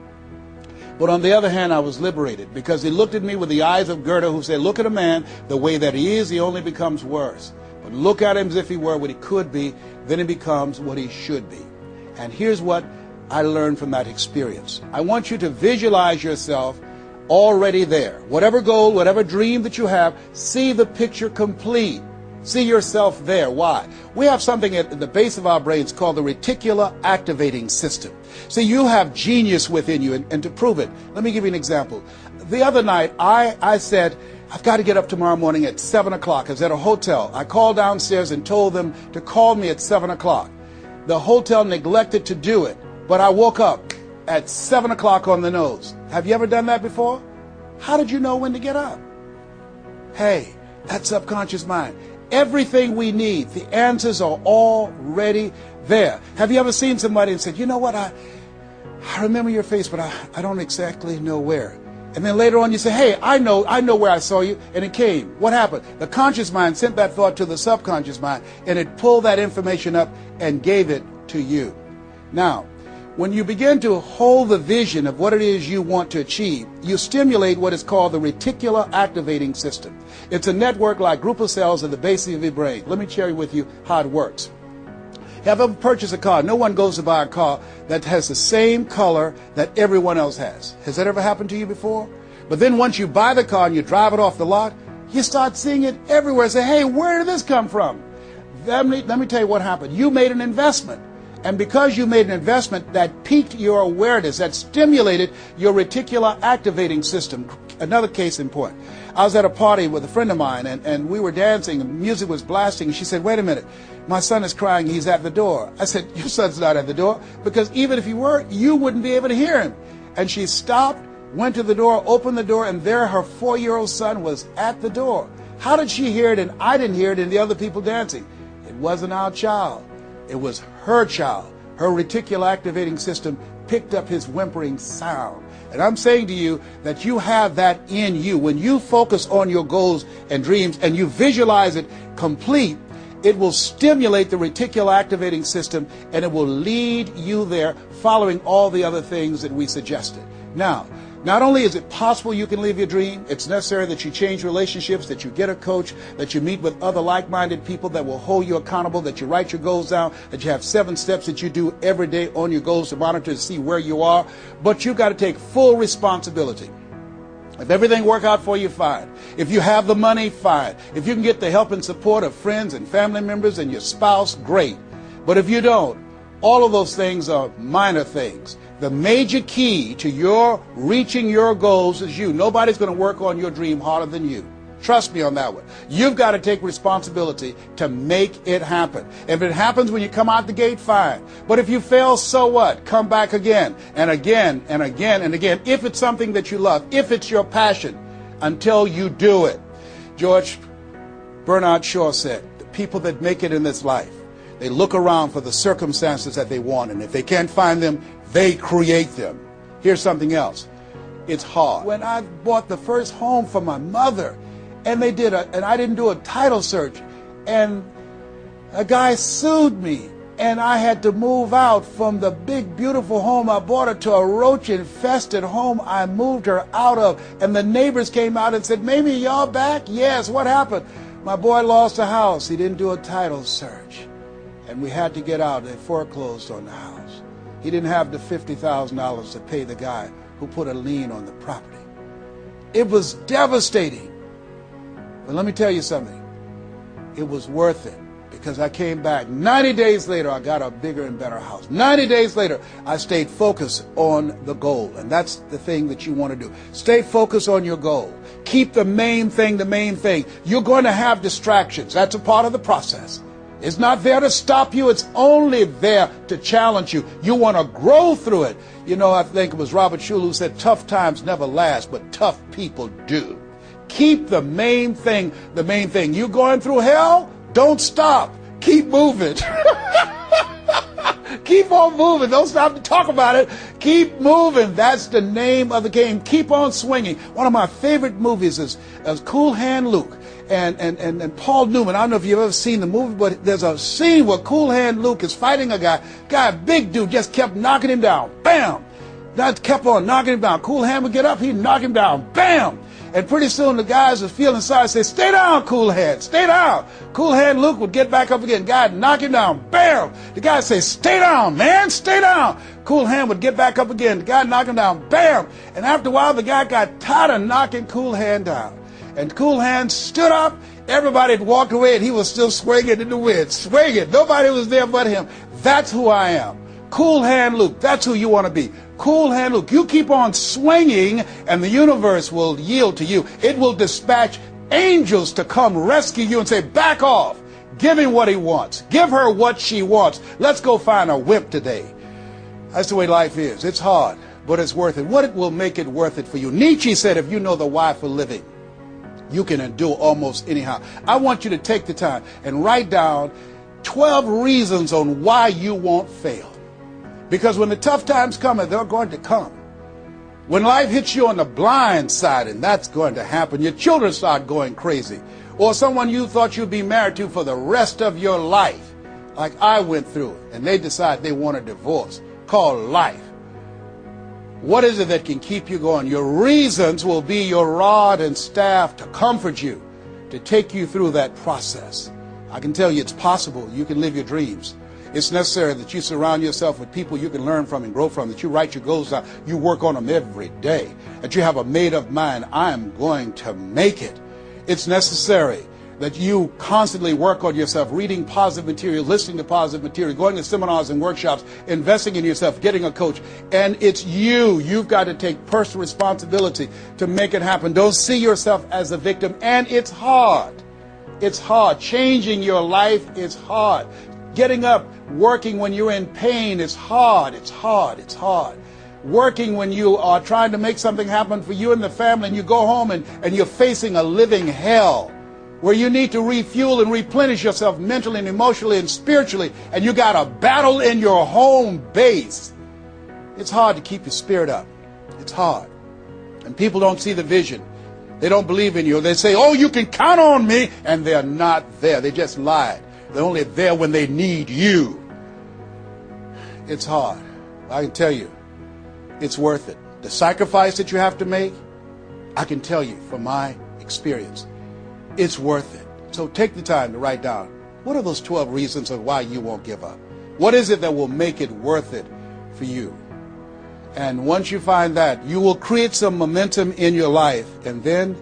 but on the other hand, I was liberated because he looked at me with the eyes of Goethe, who said, look at a man the way that he is, he only becomes worse. But look at him as if he were what he could be, then he becomes what he should be. And here's what I learned from that experience. I want you to visualize yourself already there. Whatever goal, whatever dream that you have, see the picture complete. See yourself there. Why? We have something at the base of our brains called the reticular activating system. See, you have genius within you, and to prove it, let me give you an example. The other night, I said, I've got to get up tomorrow morning at 7 o'clock. I was at a hotel. I called downstairs and told them to call me at 7 o'clock. The hotel neglected to do it, but I woke up at 7 o'clock on the nose. Have you ever done that before? How did you know when to get up? Hey, that subconscious mind. Everything we need, the answers are already there. Have you ever seen somebody and said, you know what, I remember your face, but I don't exactly know where. And then later on you say, hey, I know where I saw you, and it came. What happened? The conscious mind sent that thought to the subconscious mind, and it pulled that information up and gave it to you. Now, when you begin to hold the vision of what it is you want to achieve, you stimulate what is called the reticular activating system. It's a network like group of cells at the base of your brain. Let me share with you how it works. Have you ever purchased a car? No one goes to buy a car that has the same color that everyone else has. Has that ever happened to you before? But then once you buy the car and you drive it off the lot, you start seeing it everywhere. Say, hey, where did this come from? Let me tell you what happened. You made an investment. And because you made an investment, that piqued your awareness, that stimulated your reticular activating system. Another case in point. I was at a party with a friend of mine, and we were dancing, and music was blasting. And she said, wait a minute, my son is crying, he's at the door. I said, your son's not at the door, because even if he were, you wouldn't be able to hear him. And she stopped, went to the door, opened the door, and there her 4-year-old son was at the door. How did she hear it and I didn't hear it and the other people dancing? It wasn't our child. It was her child. Her reticular activating system picked up his whimpering sound. And I'm saying to you that you have that in you. When you focus on your goals and dreams and you visualize it complete, it will stimulate the reticular activating system and it will lead you there following all the other things that we suggested. Now, not only is it possible you can live your dream, it's necessary that you change relationships, that you get a coach, that you meet with other like-minded people that will hold you accountable, that you write your goals down, that you have 7 steps that you do every day on your goals to monitor to see where you are. But you've got to take full responsibility. If everything work out for you, fine. If you have the money, fine. If you can get the help and support of friends and family members and your spouse, great. But if you don't, all of those things are minor things. The major key to your reaching your goals is you. Nobody's going to work on your dream harder than you. Trust me on that one. You've got to take responsibility to make it happen. If it happens when you come out the gate, fine. But if you fail, so what? Come back again and again and again and again. If it's something that you love, if it's your passion, until you do it. George Bernard Shaw said, the people that make it in this life, they look around for the circumstances that they want, and if they can't find them, they create them. Here's something else. It's hard. When I bought the first home for my mother, and I didn't do a title search, and a guy sued me, and I had to move out from the big, beautiful home I bought her to a roach-infested home I moved her out of, and the neighbors came out and said, Mamie, y'all back? Yes, what happened? My boy lost a house. He didn't do a title search, and we had to get out. They foreclosed on the house. He didn't have the $50,000 to pay the guy who put a lien on the property. It was devastating. But let me tell you something. It was worth it, because I came back. 90 days later, I got a bigger and better house. 90 days later, I stayed focused on the goal. And that's the thing that you want to do. Stay focused on your goal. Keep the main thing the main thing. You're going to have distractions. That's a part of the process. It's not there to stop you. It's only there to challenge you. You want to grow through it. You know, I think it was Robert Schuller who said, tough times never last, but tough people do. Keep the main thing the main thing. You going through hell? Don't stop. Keep moving. Keep on moving. Don't stop to talk about it. Keep moving. That's the name of the game. Keep on swinging. One of my favorite movies is Cool Hand Luke and Paul Newman. I don't know if you've ever seen the movie, but there's a scene where Cool Hand Luke is fighting a guy, big dude, just kept knocking him down. Bam! That kept on knocking him down. Cool Hand would get up, he'd knock him down. Bam! And pretty soon the guys are feeling sorry, say, stay down, Cool Hand, stay down. Cool Hand Luke would get back up again. Guy would knock him down. Bam! The guy would say, stay down, man, stay down. Cool Hand would get back up again. The guy would knock him down. Bam! And after a while, the guy got tired of knocking Cool Hand down. And Cool Hand stood up. Everybody had walked away, and he was still swinging in the wind. Swinging. Nobody was there but him. That's who I am. Cool Hand Luke. That's who you want to be. Cool Hand Luke. You keep on swinging, and the universe will yield to you. It will dispatch angels to come rescue you and say, back off. Give him what he wants. Give her what she wants. Let's go find a wimp today. That's the way life is. It's hard, but it's worth it. What will make it worth it for you? Nietzsche said, if you know the why for living, you can endure almost anyhow. I want you to take the time and write down 12 reasons on why you won't fail. Because when the tough times come, and they're going to come, when life hits you on the blind side, and that's going to happen, your children start going crazy, or someone you thought you'd be married to for the rest of your life, like I went through, and they decide they want a divorce, called life. What is it that can keep you going? Your reasons will be your rod and staff to comfort you, to take you through that process. I can tell you it's possible. You can live your dreams. It's necessary that you surround yourself with people you can learn from and grow from, that you write your goals down, you work on them every day, that you have a made-up mind, I'm going to make it. It's necessary that you constantly work on yourself, reading positive material, listening to positive material, going to seminars and workshops, investing in yourself, getting a coach. And it's you. You've got to take personal responsibility to make it happen. Don't see yourself as a victim. And it's hard. It's hard. Changing your life is hard. Getting up, working when you're in pain is hard. It's hard. It's hard. Working when you are trying to make something happen for you and the family, and you go home and you're facing a living hell where you need to refuel and replenish yourself mentally and emotionally and spiritually, and you got a battle in your home base. It's hard to keep your spirit up. It's hard. And people don't see the vision. They don't believe in you. They say, oh, you can count on me, and they're not there. They just lied. They're only there when they need you. It's hard. I can tell you, it's worth it. The sacrifice that you have to make, I can tell you from my experience, it's worth it. So take the time to write down, what are those 12 reasons of why you won't give up? What is it that will make it worth it for you? And once you find that, you will create some momentum in your life, and then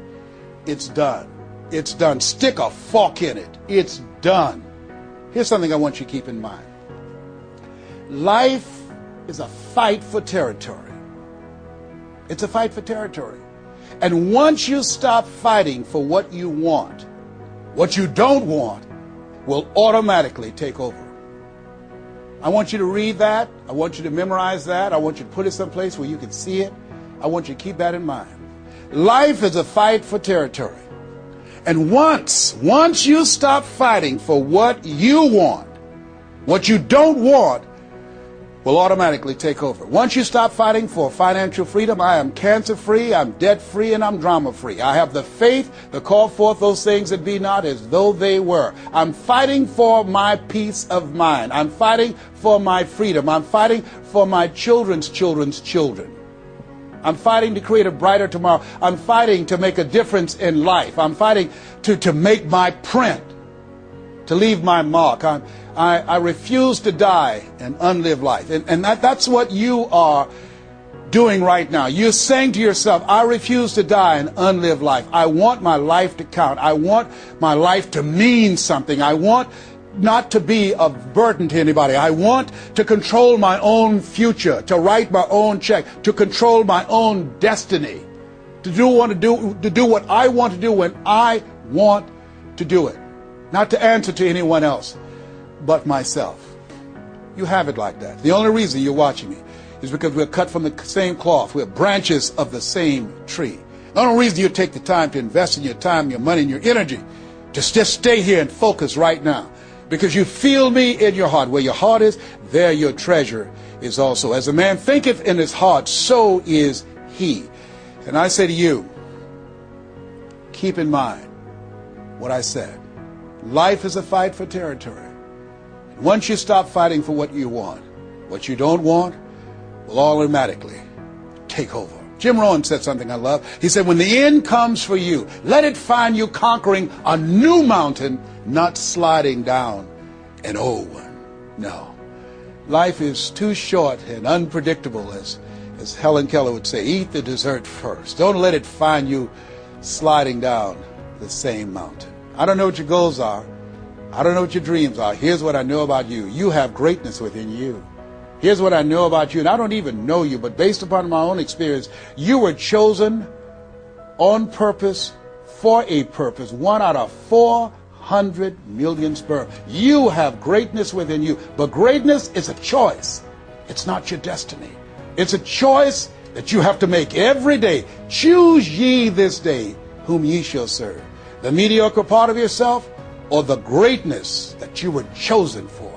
it's done. It's done. Stick a fork in it. It's done. Here's something I want you to keep in mind. Life is a fight for territory. It's a fight for territory. And once you stop fighting for what you want, what you don't want will automatically take over. I want you to read that. I want you to memorize that. I want you to put it someplace where you can see it. I want you to keep that in mind. Life is a fight for territory. And once you stop fighting for what you want, what you don't want will automatically take over. Once you stop fighting for financial freedom, I am cancer-free, I'm debt-free, and I'm drama-free. I have the faith to call forth those things that be not as though they were. I'm fighting for my peace of mind. I'm fighting for my freedom. I'm fighting for my children's children's children. I'm fighting to create a brighter tomorrow. I'm fighting to make a difference in life. I'm fighting to make my print, to leave my mark. I refuse to die and unlive life. And that's what you are doing right now. You're saying to yourself, I refuse to die and unlive life. I want my life to count. I want my life to mean something. I want not to be a burden to anybody. I want to control my own future, to write my own check, to control my own destiny, to do what I want to do when I want to do it, not to answer to anyone else but myself. You have it like that. The only reason you're watching me is because we're cut from the same cloth. We're branches of the same tree. The only reason you take the time to invest in your time, your money, and your energy, just stay here and focus right now. Because you feel me in your heart. Where your heart is, there your treasure is also. As a man thinketh in his heart, so is he. And I say to you, keep in mind what I said. Life is a fight for territory. Once you stop fighting for what you want, what you don't want will automatically take over. Jim Rohn said something I love. He said, when the end comes for you, let it find you conquering a new mountain, not sliding down an old one. No. Life is too short and unpredictable, as Helen Keller would say. Eat the dessert first. Don't let it find you sliding down the same mountain. I don't know what your goals are. I don't know what your dreams are. Here's what I know about you. You have greatness within you. Here's what I know about you, and I don't even know you, but based upon my own experience, you were chosen on purpose for a purpose. 1 out of 400 million sperm. You have greatness within you, but greatness is a choice. It's not your destiny. It's a choice that you have to make every day. Choose ye this day whom ye shall serve. The mediocre part of yourself or the greatness that you were chosen for.